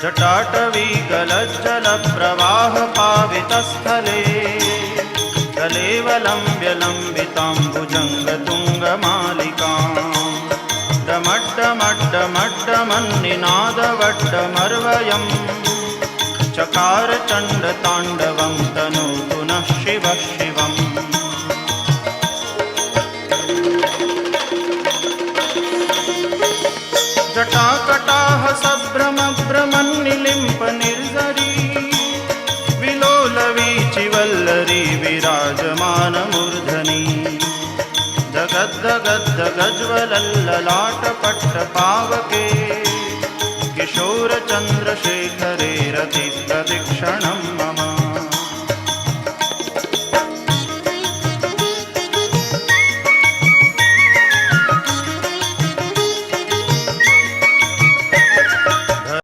जटाटवी गलज्जलप्रवाहपावितस्थले कलेवलम्ब्यलम्बिताम्बुजङ्गतुङ्गमालिकाम् डमड्डमड्डमड्डमन्निनादवड्डमर्वयम् चकार चण्डताण्डवं तनोतु नः शिवः शिवम्। जटाकटाह सभ्रमभ्रमन्निलिम्पनिर्झरी विलोलवीचिवल्लरी विराजमानमूर्धनि जगद्दगद्दगज्वलल्ललाटपट्टपावके किशोरचन्द्रशेखरे रतिप्रदक्षिणम्